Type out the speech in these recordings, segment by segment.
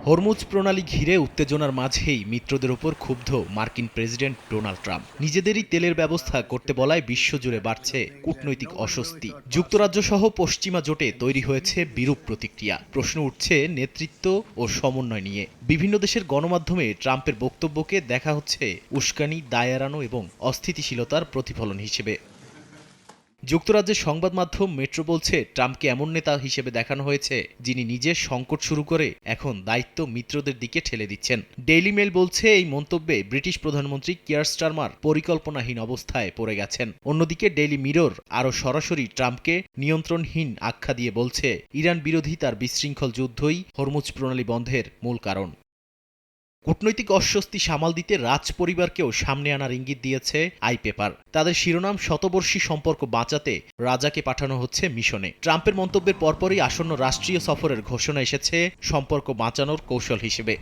Hormuz প্রণালী ঘিরে উত্তেজনার মাঝেই মিত্রদের ওপর ক্ষুব্ধ মার্কিন প্রেসিডেন্ট ডোনাল্ড ট্রাম্প। নিজেদেরই তেলের ব্যবস্থা করতে বলায় বিশ্বজুড়ে বাড়ছে কূটনৈতিক অস্বস্তি। যুক্তরাজ্য সহ পশ্চিমা জোটে তৈরি হয়েছে বিরূপ প্রতিক্রিয়া। প্রশ্ন উঠছে নেতৃত্ব ও সমন্বয় নিয়ে। বিভিন্ন দেশের গণমাধ্যমে ট্রাম্পের বক্তব্যকে দেখা হচ্ছে উস্কানি, দায় এড়ানো এবং অস্থিতিশীলতার প্রতিফলন হিসেবে। যুক্তরাজ্যের সংবাদ মাধ্যম মেট্রো বলছে, ট্রাম্পকে এমন নেতা হিসেবে দেখানো হয়েছে যিনি নিজে সংকট শুরু করে এখন দায়িত্ব মিত্রদের দিকে ঠেলে দিচ্ছেন। ডেইলি মেল বলছে, এই মন্তব্যে ব্রিটিশ প্রধানমন্ত্রী কিয়ার স্টারমার পরিকল্পনাহীন অবস্থায় পড়ে গেছেন। অন্যদিকে ডেইলি মিরর আরও সরাসরি ট্রাম্পকে নিয়ন্ত্রণহীন আখ্যা দিয়ে বলছে, ইরান বিরোধী তার বিশৃঙ্খল যুদ্ধই হরমুজ প্রণালী বন্ধের মূল কারণ। কূটনৈতিক অস্বস্তি সামাল দিতে রাজ পরিবারকেও সামনে আনার ইঙ্গিত দিয়েছে আই পেপার। তাদের শিরোনাম, শতবর্ষী সম্পর্ক বাঁচাতে রাজাকে পাঠানো হচ্ছে মিশনে। ট্রাম্পের মন্তব্যের পরপরই আসন্ন রাষ্ট্রীয় সফরের ঘোষণা এসেছে সম্পর্ক বাঁচানোর কৌশল হিসেবে।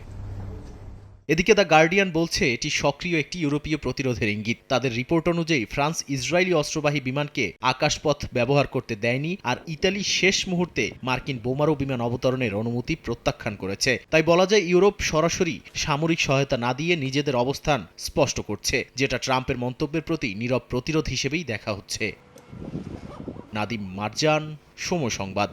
এদিকে দ্য গার্ডিয়ান বলছে, এটি সক্রিয় একটি ইউরোপীয় প্রতিরোধের ইঙ্গিত। তাদের রিপোর্ট অনুযায়ী ফ্রান্স ইসরায়েলি অস্ত্রবাহী বিমানকে আকাশপথ ব্যবহার করতে দেয়নি, আর ইতালি শেষ মুহূর্তে মার্কিন বোমারু বিমান অবতরণের অনুমতি প্রত্যাখ্যান করেছে। তাই বলা যায়, ইউরোপ সরাসরি সামরিক সহায়তা না দিয়ে নিজেদের অবস্থান স্পষ্ট করছে, যেটা ট্রাম্পের মন্তব্যের প্রতি নীরব প্রতিরোধ হিসেবেই দেখা হচ্ছে। নাদিম মারজান, সময় সংবাদ।